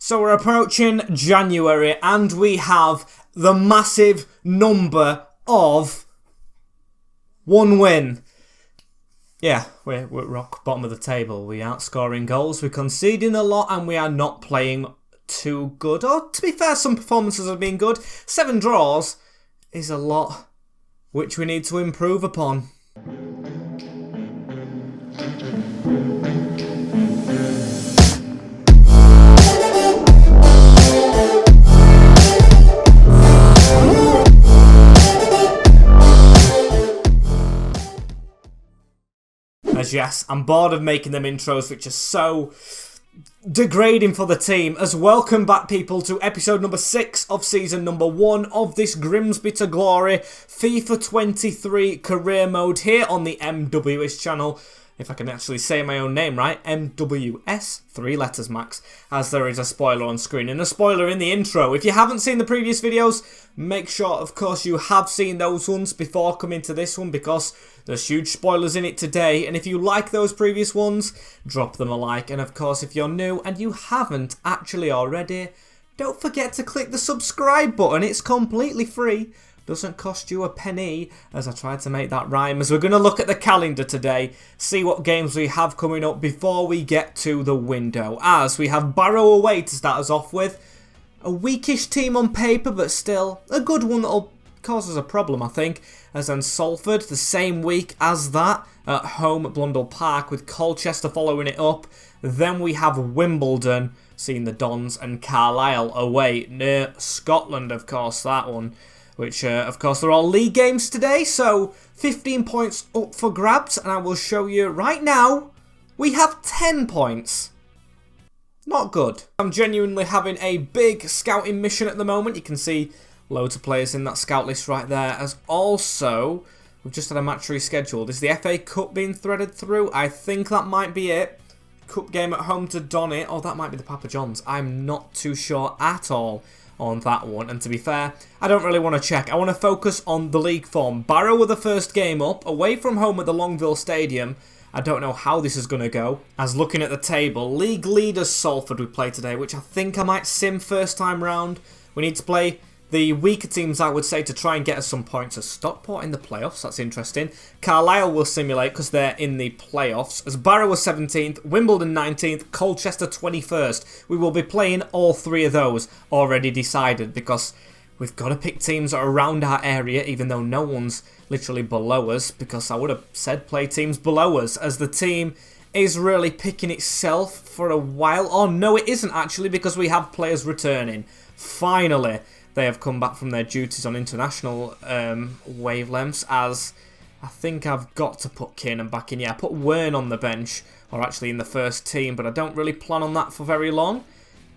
So we're approaching January and we have the massive number of 1 win. Yeah, we're at rock bottom of the table. We aren't scoring goals, we're conceding a lot and we are not playing too good. Or to be fair, some performances have been good. 7 draws is a lot, which we need to improve upon. As yes, I'm bored of making them intros which are so degrading for the team. As welcome back people to episode number 6 of season number 1 of this Grimsby to Glory FIFA 23 career mode here on the MWS channel. If I can actually say my own name right, MWS, 3 letters max, as there is a spoiler on screen and a spoiler in the intro. If you haven't seen the previous videos, make sure of course you have seen those ones before coming to this one, because there's huge spoilers in it today. And if you like those previous ones, drop them a like. And of course if you're new and you haven't actually already, don't forget to click the subscribe button, it's completely free. Doesn't cost you a penny, as I tried to make that rhyme, as we're going to look at the calendar today, see what games we have coming up before we get to the window, as we have Barrow away to start us off with. A weakish team on paper, but still a good one that'll cause us a problem, I think, as then Salford the same week as that, at home at Blundell Park, with Colchester following it up. Then we have Wimbledon, seeing the Dons, and Carlisle away near Scotland, of course, that one. Which, of course, they're all league games today, so 15 points up for grabs, and I will show you right now, we have 10 points. Not good. I'm genuinely having a big scouting mission at the moment. You can see loads of players in that scout list right there, as also, we've just had a match rescheduled. Is the FA Cup being threaded through? I think that might be it. Cup game at home to Donny. Oh, that might be the Papa John's. I'm not too sure at all on that one, and to be fair, I don't really want to check. I want to focus on the league form. Barrow were the first game up, away from home at the Longville Stadium. I don't know how this is going to go, as looking at the table, league leaders Salford we play today, which I think I might sim first time round. We need to play the weaker teams, I would say, to try and get us some points. As Stockport in the playoffs, that's interesting. Carlisle will simulate because they're in the playoffs. As Barrow was 17th, Wimbledon 19th, Colchester 21st. We will be playing all 3 of those already decided, because we've got to pick teams that are around our area, even though no one's literally below us, because I would have said play teams below us, as the team is really picking itself for a while. Oh no, it isn't actually, because we have players returning. Finally, they have come back from their duties on international wavelengths, as I think I've got to put Kiernan back in. Yeah, I put Wern on the bench, or actually in the first team, but I don't really plan on that for very long.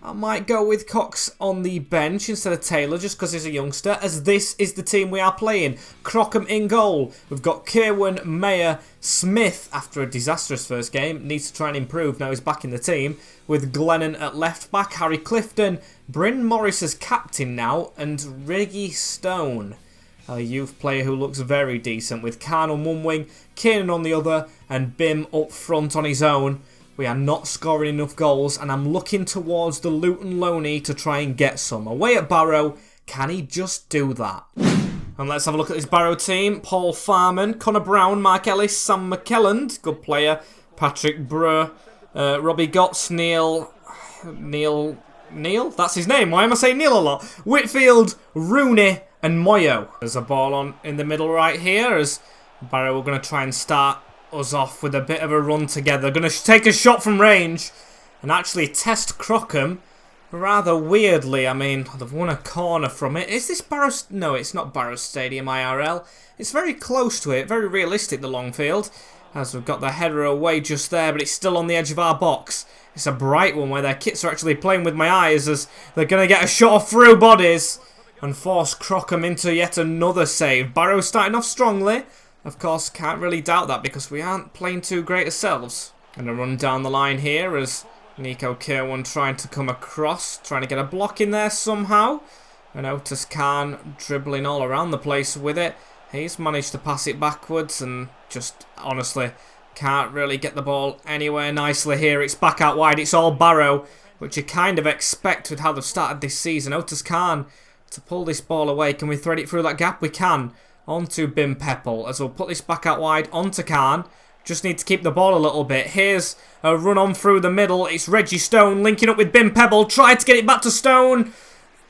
I might go with Cox on the bench instead of Taylor, just because he's a youngster, as this is the team we are playing. Crockham in goal. We've got Kirwan, Mayer, Smith, after a disastrous first game, needs to try and improve, now he's back in the team, with Glennon at left back, Harry Clifton, Bryn Morris as captain now, and Reggie Stone, a youth player who looks very decent, with Khan on one wing, Kiernan on the other, and Bim up front on his own. We are not scoring enough goals, and I'm looking towards the Luton Loney to try and get some. Away at Barrow, can he just do that? And let's have a look at this Barrow team. Paul Farman, Connor Brown, Mark Ellis, Sam McKelland, good player, Patrick Breu, Robbie Gotts, Neil, that's his name, why am I saying Neil a lot? Whitfield, Rooney, and Moyo. There's a ball on in the middle right here, as Barrow are going to try and start us off with a bit of a run together. Going to take a shot from range and actually test Crockham rather weirdly. I mean, they've won a corner from it. Is this Barrow? No, it's not Barrow Stadium IRL. It's very close to it, very realistic, the long field, as we've got the header away just there, but it's still on the edge of our box. It's a bright one where their kits are actually playing with my eyes, as they're going to get a shot through bodies and force Crockham into yet another save. Barrow starting off strongly. Of course, can't really doubt that, because we aren't playing too great ourselves. And a run down the line here as Nico Kirwan trying to come across, trying to get a block in there somehow. And Otis Khan dribbling all around the place with it. He's managed to pass it backwards and just honestly can't really get the ball anywhere nicely here. It's back out wide. It's all Barrow. which you kind of expect with how they've started this season. Otis Khan to pull this ball away. Can we thread it through that gap? We can. Onto Bim Peppel as we'll put this back out wide onto Khan. Just need to keep the ball a little bit. Here's a run on through the middle. It's Reggie Stone linking up with Bim Peppel. Tried to get it back to Stone.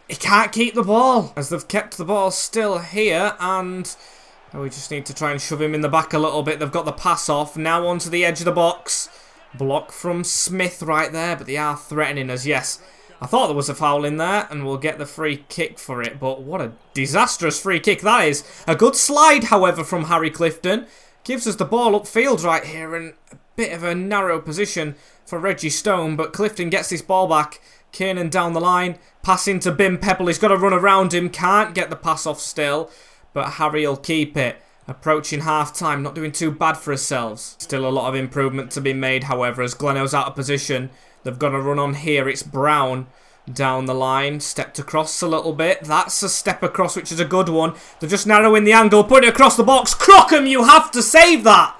He can't keep the ball as they've kept the ball still here, and we just need to try and shove him in the back a little bit. They've got the pass off. Now onto the edge of the box. Block from Smith right there, but they are threatening us. Yes, I thought there was a foul in there, and we'll get the free kick for it. But what a disastrous free kick that is. A good slide, however, from Harry Clifton. Gives us the ball upfield right here, and a bit of a narrow position for Reggie Stone. But Clifton gets this ball back. Kiernan down the line. Passing to Bim Peppel. He's got to run around him. Can't get the pass off still. But Harry will keep it. Approaching half-time. Not doing too bad for ourselves. Still a lot of improvement to be made, however, as Gleno's out of position. They've got to run on here. It's Brown down the line. Stepped across a little bit. That's a step across, which is a good one. They're just narrowing the angle. Put it across the box. Crockham, you have to save that.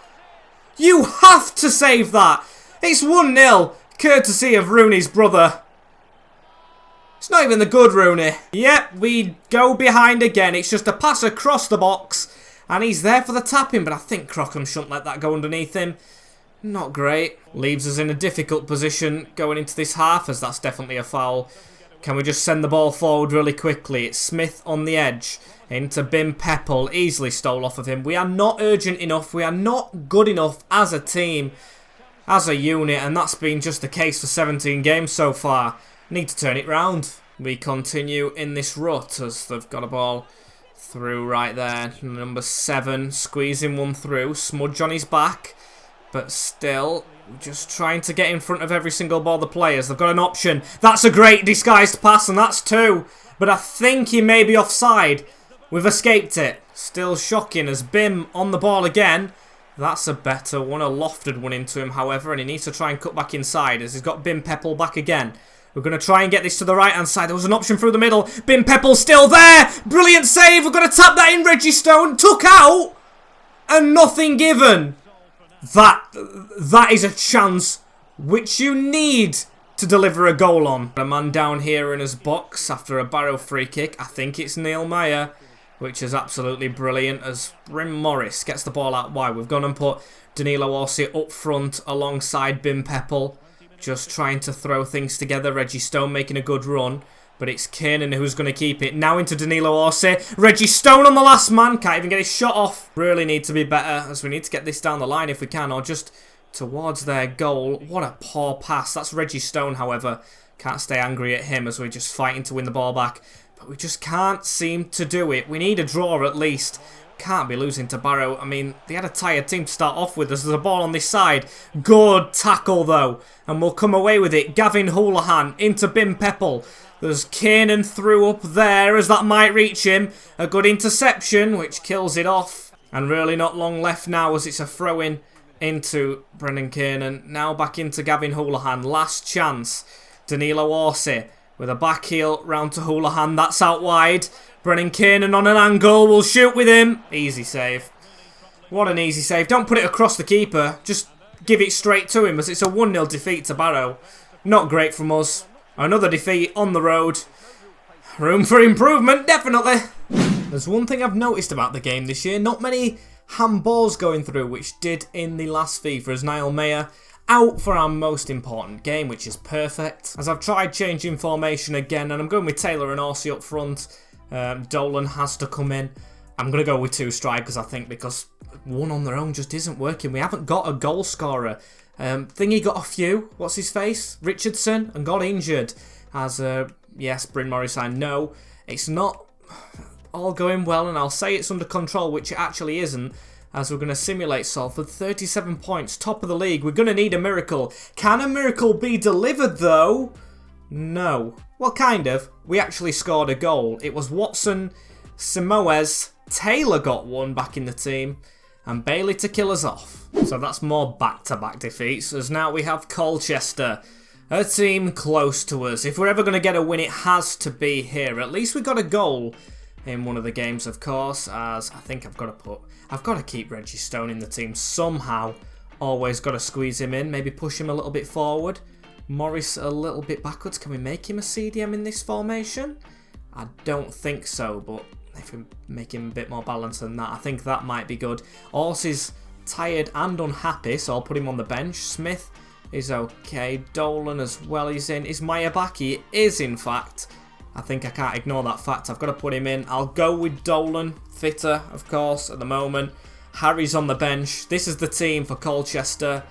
You have to save that. It's 1-0. Courtesy of Rooney's brother. It's not even the good Rooney. Yep, we go behind again. It's just a pass across the box. And he's there for the tapping, but I think Crockham shouldn't let that go underneath him. Not great. Leaves us in a difficult position going into this half, as that's definitely a foul. Can we just send the ball forward really quickly? It's Smith on the edge. Into Bim Peppel. Easily stole off of him. We are not urgent enough. We are not good enough as a team, as a unit. And that's been just the case for 17 games so far. Need to turn it round. We continue in this rut as they've got a ball through right there. Number 7 squeezing one through. Smudge on his back. But still, just trying to get in front of every single ball the players. They've got an option. That's a great disguised pass, and that's 2. But I think he may be offside. We've escaped it. Still shocking as Bim on the ball again. That's a better one. A lofted one into him, however, and he needs to try and cut back inside as he's got Bim Peppel back again. We're going to try and get this to the right-hand side. There was an option through the middle. Bim Peppel still there. Brilliant save. We're going to tap that in. Reggie Stone took out and nothing given. That is a chance which you need to deliver a goal on. A man down here in his box after a Barrow free kick. I think it's Neil Meyer, which is absolutely brilliant as Bryn Morris gets the ball out wide. We've gone and put Danilo Orsi up front alongside Bim Peppel. Just trying to throw things together. Reggie Stone making a good run. But it's Kiernan who's going to keep it. Now into Danilo Orsi. Reggie Stone on the last man. Can't even get his shot off. Really need to be better as we need to get this down the line if we can. Or just towards their goal. What a poor pass. That's Reggie Stone, however. Can't stay angry at him as we're just fighting to win the ball back. But we just can't seem to do it. We need a draw at least. Can't be losing to Barrow. I mean, they had a tired team to start off with. There's a ball on this side. Good tackle, though. And we'll come away with it. Gavin Houlihan into Bim Peppel. There's Kiernan through up there as that might reach him. A good interception, which kills it off. And really not long left now as it's a throw-in into Brendan Kiernan. Now back into Gavin Houlihan. Last chance. Danilo Orsi with a back heel round to Houlihan. That's out wide. Brennan Kiernan on an angle. We'll shoot with him. Easy save. What an easy save. Don't put it across the keeper. Just give it straight to him as it's a 1-0 defeat to Barrow. Not great from us. Another defeat on the road. Room for improvement, definitely. There's one thing I've noticed about the game this year. Not many handballs going through, which did in the last FIFA as Niall Mayer out for our most important game, which is perfect. As I've tried changing formation again, and I'm going with Taylor and Orsi up front. Dolan has to come in. I'm going to go with 2 strikers, I think, because one on their own just isn't working. We haven't got a goal scorer. Thingy got a few. What's his face? Richardson, and got injured. As, yes, Bryn Morris, I know. It's not all going well, and I'll say it's under control, which it actually isn't. As we're going to simulate Salford. 37 points, top of the league. We're going to need a miracle. Can a miracle be delivered, though? No. Well, kind of. We actually scored a goal. It was Watson, Simoes, Taylor got one back in the team, and Bailey to kill us off. So that's more back-to-back defeats, as now we have Colchester, a team close to us. If we're ever going to get a win, it has to be here. At least we got a goal in one of the games, of course, as I think I've got to keep Reggie Stone in the team somehow. Always got to squeeze him in, maybe push him a little bit forward. Morris a little bit backwards. Can we make him a CDM in this formation? I don't think so, but if we make him a bit more balanced than that, I think that might be good. Ors is tired and unhappy, so I'll put him on the bench. Smith is okay. Dolan as well is in. Is Meyer back? He is, in fact. I think I can't ignore that fact. I've got to put him in. I'll go with Dolan. Fitter, of course, at the moment. Harry's on the bench. This is the team for Colchester.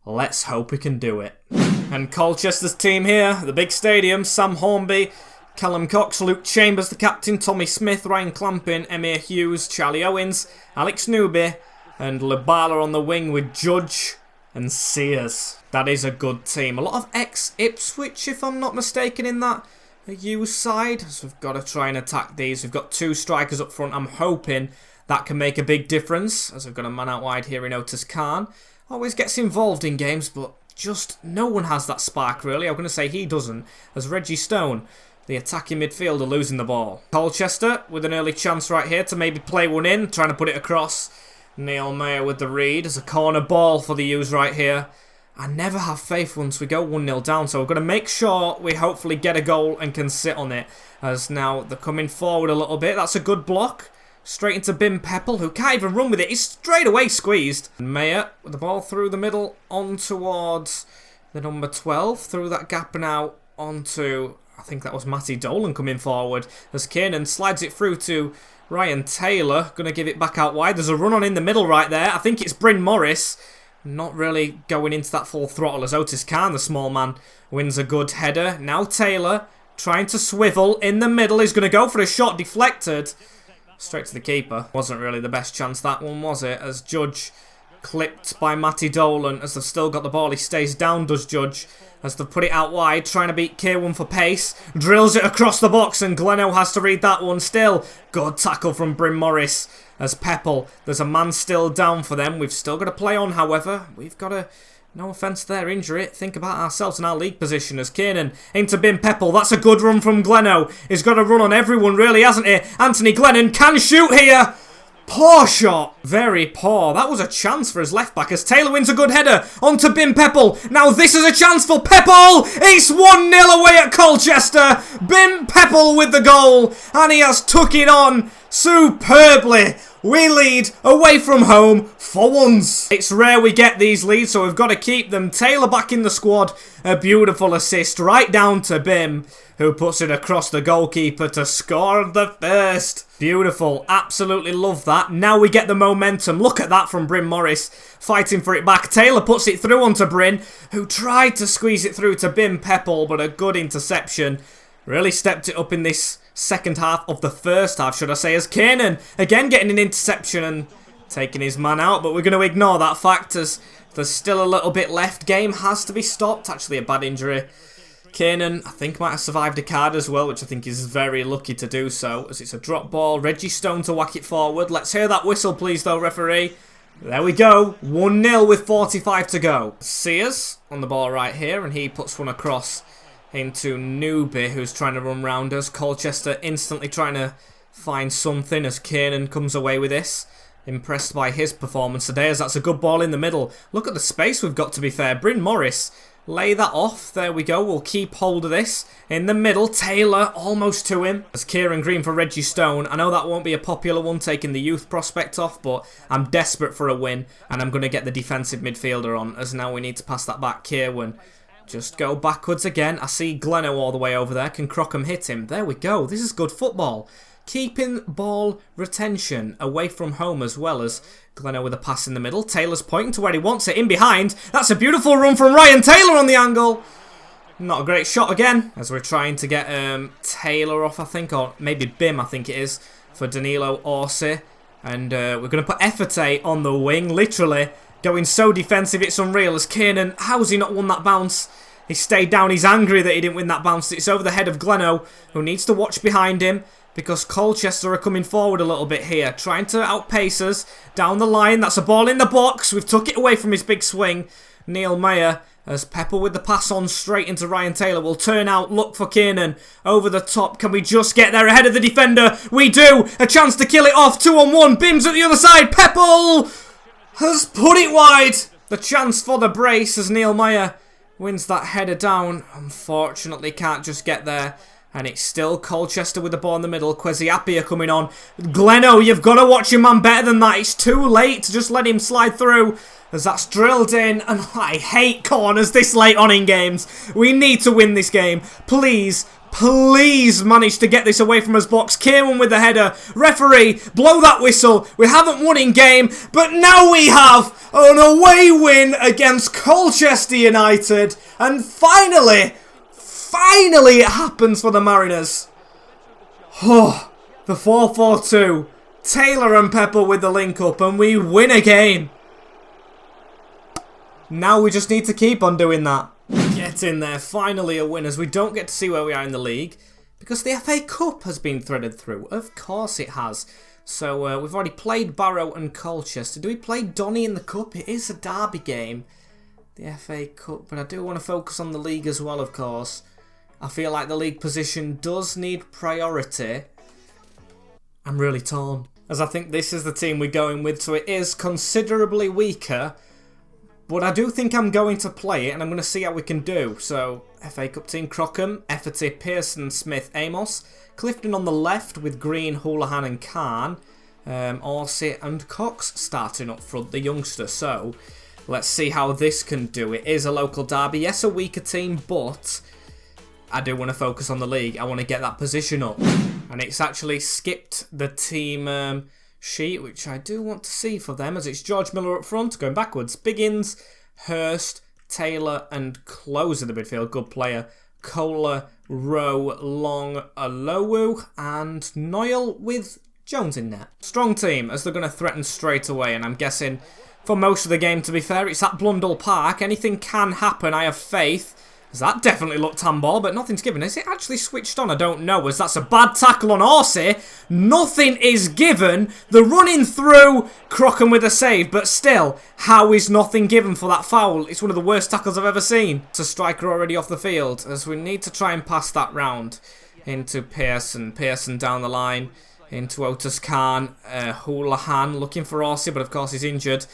Let's hope we can do it. And Colchester's team here, the big stadium. Sam Hornby, Callum Cox, Luke Chambers, the captain, Tommy Smith, Ryan Clampin, Emir Hughes, Charlie Owens, Alex Newby, and Labala on the wing with Judge and Sears. That is a good team. A lot of ex-Ipswich, if I'm not mistaken, in that Hughes side. So we've got to try and attack these. We've got 2 strikers up front. I'm hoping that can make a big difference, as I've got a man out wide here in Otis Khan. Always gets involved in games, but just no one has that spark, really. I'm going to say he doesn't, as Reggie Stone, the attacking midfielder, losing the ball. Colchester with an early chance right here to maybe play one in, trying to put it across. Neil Mayer with the read as a corner ball for the U's right here. I never have faith once we go 1-0 down, so we're going to make sure we hopefully get a goal and can sit on it. As now they're coming forward a little bit. That's a good block. Straight into Bim Peppel, who can't even run with it. He's straight away squeezed. Mayer with the ball through the middle on towards the number 12. Through that gap now onto, I think that was Matty Dolan coming forward. As Kiernan slides it through to Ryan Taylor. Going to give it back out wide. There's a run on in the middle right there. I think it's Bryn Morris. Not really going into that full throttle as Otis Khan, the small man, wins a good header. Now Taylor trying to swivel in the middle. He's going to go for a shot deflected. Straight to the keeper. Wasn't really the best chance, that one, was it? As Judge clipped by Matty Dolan. As they've still got the ball, he stays down, does Judge. As they've put it out wide, trying to beat K1 for pace. Drills it across the box, and Gleno has to read that one still. Good tackle from Bryn Morris. As Peppel, there's a man still down for them. We've still got to play on, however. We've got to, no offence to their injury, think about ourselves and our league position. As Kiernan into Bim Peppel. That's a good run from Gleno. He's got to run on everyone, really, hasn't he? Anthony Glennon can shoot here. Poor shot. Very poor. That was a chance for his left back as Taylor wins a good header onto Bim Peppel. Now this is a chance for Peppel. It's 1-0 away at Colchester. Bim Peppel with the goal. And he has took it on superbly. We lead away from home for once. It's rare we get these leads, so we've got to keep them. Taylor back in the squad. A beautiful assist right down to Bim, who puts it across the goalkeeper to score the first. Beautiful. Absolutely love that. Now we get the momentum. Look at that from Bryn Morris, fighting for it back. Taylor puts it through onto Bryn, who tried to squeeze it through to Bim Peppel, but a good interception. Really stepped it up in this second half of the first half, should I say, as Kiernan again getting an interception and taking his man out, but we're going to ignore that fact as there's still a little bit left. Game has to be stopped. Actually a bad injury. Kiernan, I think, might have survived a card as well, which I think is very lucky to do so, as it's a drop ball. Reggie Stone to whack it forward. Let's hear that whistle, please, though, referee. There we go. 1-0 with 45 to go. Sears on the ball right here, and he puts one across into Newby, who's trying to run round us. Colchester instantly trying to find something as Kiernan comes away with this. Impressed by his performance today, as that's a good ball in the middle. Look at the space we've got, to be fair. Bryn Morris, lay that off. There we go. We'll keep hold of this. In the middle, Taylor almost to him. As Kieran Green for Reggie Stone. I know that won't be a popular one, taking the youth prospect off, but I'm desperate for a win, and I'm going to get the defensive midfielder on, as now we need to pass that back. Kierwan. Just go backwards again. I see Gleno all the way over there. Can Crockham hit him? There we go. This is good football. Keeping ball retention away from home as well, as Gleno with a pass in the middle. Taylor's pointing to where he wants it, in behind. That's a beautiful run from Ryan Taylor on the angle. Not a great shot again, as we're trying to get Taylor off, I think, or maybe Bim, I think it is, for Danilo Orsi. And we're going to put Efete on the wing, literally. Going so defensive, it's unreal, as Kiernan, how's he not won that bounce? He stayed down, he's angry that he didn't win that bounce. It's over the head of Gleno, who needs to watch behind him, because Colchester are coming forward a little bit here, trying to outpace us down the line. That's a ball in the box. We've took it away from his big swing. Neil Mayer, as Peppel with the pass on straight into Ryan Taylor, will turn out, look for Kiernan over the top. Can we just get there ahead of the defender? We do! A chance to kill it off, 2-on-1. Bim's at the other side. Peppel has put it wide. The chance for the brace as Neil Mayer Wins that header down. Unfortunately, can't just get there. And it's still Colchester with the ball in the middle. Kwesi coming on. Gleno, you've got to watch your man better than that. It's too late to just let him slide through. As that's drilled in. And I hate corners this late on in games. We need to win this game. Please, please manage to get this away from us box. Kieran with the header. Referee, blow that whistle. We haven't won in game, but now we have an away win against Colchester United. And finally it happens for the Mariners. Oh, the 4-4-2. Taylor and Pepper with the link up, and we win a game. Now we just need to keep on doing that. Get in there, finally a win, as we don't get to see where we are in the league because the FA Cup has been threaded through. Of course it has. So we've already played Barrow and Colchester. Do we play Donny in the Cup? It is a derby game, the FA Cup, but I do want to focus on the league as well, of course. I feel like the league position does need priority. I'm really torn, as I think this is the team we're going with, so it is considerably weaker. But I do think I'm going to play it, and I'm going to see how we can do. So, FA Cup team, Crockham, Efferty, Pearson, Smith, Amos. Clifton on the left with Green, Houlihan and Khan. Orsi and Cox starting up front, the youngster. So, let's see how this can do. It is a local derby. Yes, a weaker team, but I do want to focus on the league. I want to get that position up. And it's actually skipped the team sheet, which I do want to see for them, as it's George Miller up front, going backwards. Biggins, Hurst, Taylor and Close in the midfield. Good player. Kohler, Rowe, Long, Alowu and Noyle with Jones in net. Strong team, as they're going to threaten straight away, and I'm guessing for most of the game, to be fair, it's at Blundell Park. Anything can happen, I have faith. As that definitely looked handball, but nothing's given. Is it actually switched on? I don't know, as that's a bad tackle on Orsi. Nothing is given. The running through, Crockham with a save, but still, how is nothing given for that foul? It's one of the worst tackles I've ever seen. It's a striker already off the field, as we need to try and pass that round into Pearson. Pearson down the line into Otis Khan. Houlihan looking for Orsi, but of course he's injured.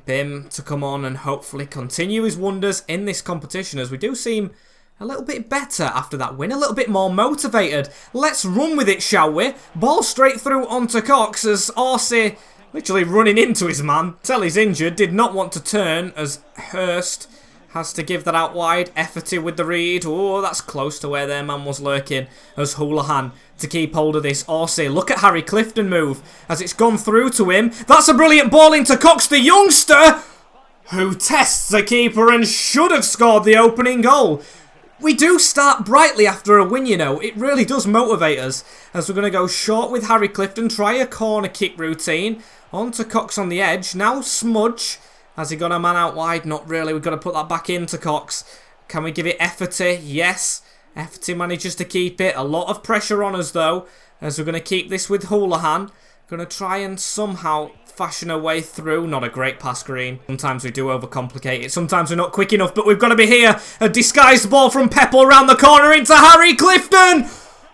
Bim to come on and hopefully continue his wonders in this competition, as we do seem a little bit better after that win, a little bit more motivated. Let's run with it, shall we? Ball straight through onto Cox, as Orsi literally running into his man. Tell he's injured, did not want to turn, as Hurst has to give that out wide. Efferty with the read. Oh, that's close to where their man was lurking, as Houlihan to keep hold of this. Orsi, look at Harry Clifton move as it's gone through to him. That's a brilliant ball into Cox, the youngster, who tests the keeper and should have scored the opening goal. We do start brightly after a win, you know. It really does motivate us, as we're going to go short with Harry Clifton, try a corner kick routine. On to Cox on the edge. Now Smudge. Has he got a man out wide? Not really. We've got to put that back into Cox. Can we give it Efferty? Yes. Efferty manages to keep it. A lot of pressure on us, though, as we're going to keep this with Houlihan. Going to try and somehow fashion a way through. Not a great pass, Green. Sometimes we do overcomplicate it. Sometimes we're not quick enough, but we've got to be here. A disguised ball from Pepple around the corner into Harry Clifton,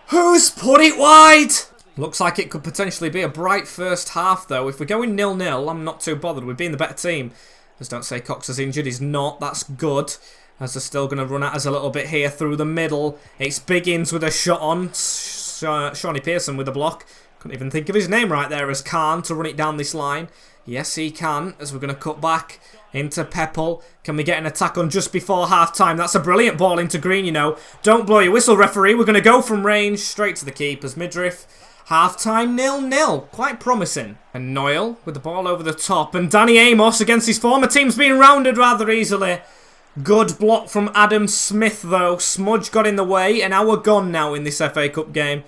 who's put it wide. Looks like it could potentially be a bright first half, though. If we're going 0-0, I'm not too bothered. We've been the better team. Just don't say Cox is injured. He's not. That's good. As they're still going to run at us a little bit here through the middle. It's Biggins with a shot on. Shawnee Pearson with a block. Couldn't even think of his name right there, as Khan to run it down this line. Yes, he can, as we're going to cut back into Pepple. Can we get an attack on just before half-time? That's a brilliant ball into Green, you know. Don't blow your whistle, referee. We're going to go from range straight to the keepers. Midriff. Half-time 0-0. Quite promising. And Noyle with the ball over the top. And Danny Amos against his former team's being rounded rather easily. Good block from Adam Smith, though. Smudge got in the way. An hour gone now in this FA Cup game.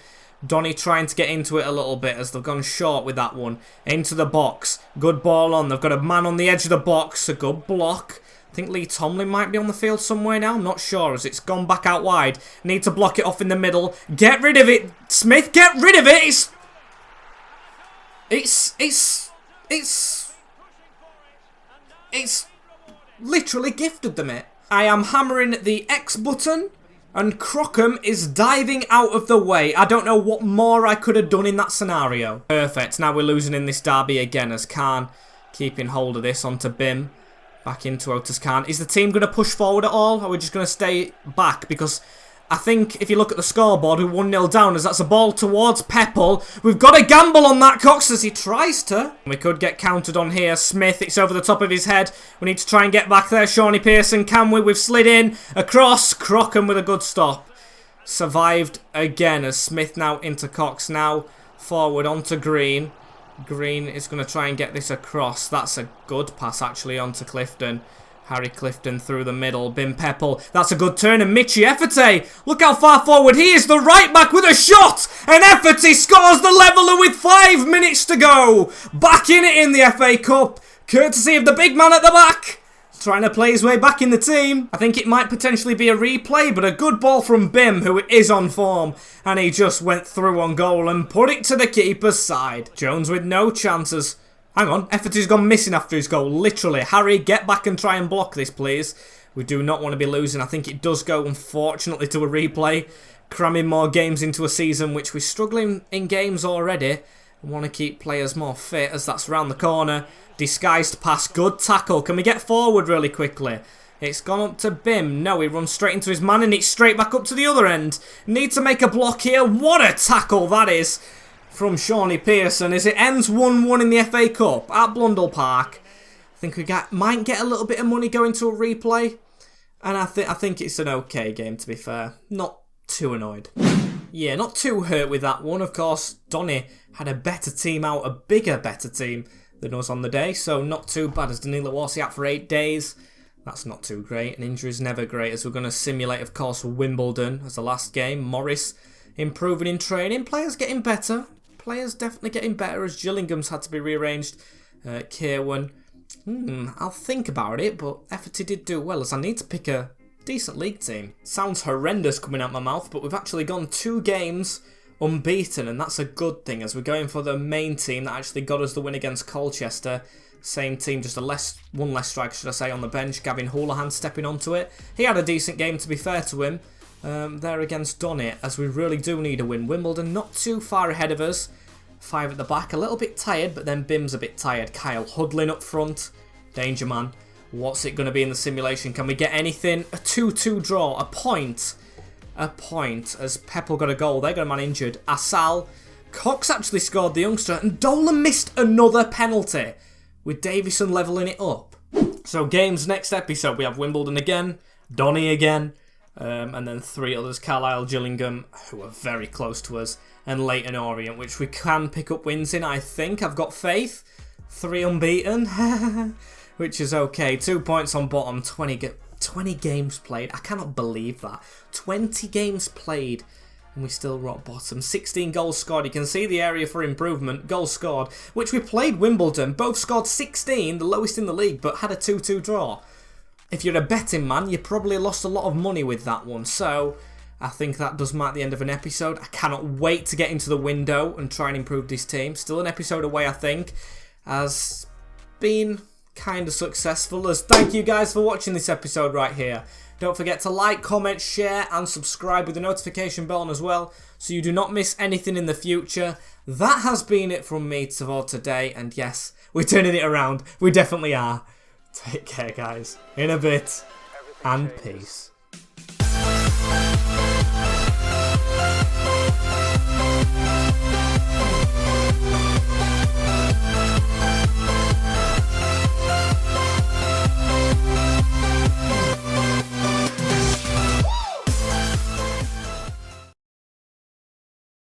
Donny trying to get into it a little bit, as they've gone short with that one. Into the box. Good ball on. They've got a man on the edge of the box. A good block. I think Lee Tomlin might be on the field somewhere now. I'm not sure, as it's gone back out wide. Need to block it off in the middle. Get rid of it, Smith. Get rid of it. It's literally gifted them it. I am hammering the X button, and Crockham is diving out of the way. I don't know what more I could have done in that scenario. Perfect. Now we're losing in this derby again, as Khan keeping hold of this onto Bim. Back into Otis Khan. Is the team going to push forward at all? Or are we just going to stay back? Because I think if you look at the scoreboard, we're 1-0 down as that's a ball towards Peppel. We've got a gamble on that, Cox, as he tries to. We could get countered on here. Smith, it's over the top of his head. We need to try and get back there. Shawnee Pearson, can we? We've slid in. Across. Crockham with a good stop. Survived again as Smith now into Cox. Now forward onto Green. Green is going to try and get this across. That's a good pass actually onto Clifton. Harry Clifton through the middle. Bim Peppel. That's a good turn. And Mitchie Efforty. Look how far forward he is. The right back with a shot. And Efforty scores the leveller with 5 minutes to go. Back in it in the FA Cup. Courtesy of the big man at the back. Trying to play his way back in the team. I think it might potentially be a replay, but a good ball from Bim, who is on form. And he just went through on goal and put it to the keeper's side. Jones with no chances. Hang on, Efforty's gone missing after his goal, literally. Harry, get back and try and block this, please. We do not want to be losing. I think it does go, unfortunately, to a replay. Cramming more games into a season, which we're struggling in games already. We want to keep players more fit, as that's around the corner. Disguised pass, good tackle. Can we get forward really quickly? It's gone up to Bim. No, he runs straight into his man, and it's straight back up to the other end. Need to make a block here. What a tackle that is from Shawnee Pearson as it ends 1-1 in the FA Cup at Blundell Park. I think we might get a little bit of money going to a replay. And I think it's an okay game, to be fair. Not too annoyed. Yeah, not too hurt with that one. Of course, Donny had a better team out, a bigger, better team than us on the day. So not too bad as Danilo Warsi out for 8 days. That's not too great. An injury's never great as we're going to simulate, of course, Wimbledon as the last game. Morris improving in training. Players getting better. Players definitely getting better as Gillingham's had to be rearranged. Kirwan. I'll think about it, but Efforty did do well as I need to pick a decent league team. Sounds horrendous coming out my mouth, but we've actually gone 2 games unbeaten, and that's a good thing as we're going for the main team that actually got us the win against Colchester. Same team, just one less striker, should I say, on the bench. Gavin Houlihan stepping onto it. He had a decent game, to be fair to him. There against Donny, as we really do need a win. Wimbledon not too far ahead of us. 5 at the back, a little bit tired, but then Bim's a bit tired. Kyle huddling up front. Danger man. What's it going to be in the simulation? Can we get anything? A 2-2 draw. A point. A point. As Peppel got a goal. They got a man injured. Asal. Cox actually scored the youngster. And Dolan missed another penalty. With Davison levelling it up. So games next episode. We have Wimbledon again. Donny again. And then 3 others. Carlisle, Gillingham, who are very close to us. And Leyton Orient, which we can pick up wins in, I think. I've got faith. 3 unbeaten. Which is okay. 2 points on bottom. 20 games played. I cannot believe that. 20 games played. And we still rock bottom. 16 goals scored. You can see the area for improvement. Goals scored. Which we played Wimbledon. Both scored 16. The lowest in the league. But had a 2-2 draw. If you're a betting man, you probably lost a lot of money with that one. So, I think that does mark the end of an episode. I cannot wait to get into the window and try and improve this team. Still an episode away, I think. Has been kind of successful. As thank you guys for watching this episode right here. Don't forget to like, comment, share and subscribe with the notification bell on as well. So you do not miss anything in the future. That has been it from me for today. And yes, we're turning it around. We definitely are. Take care, guys. In a bit. And peace.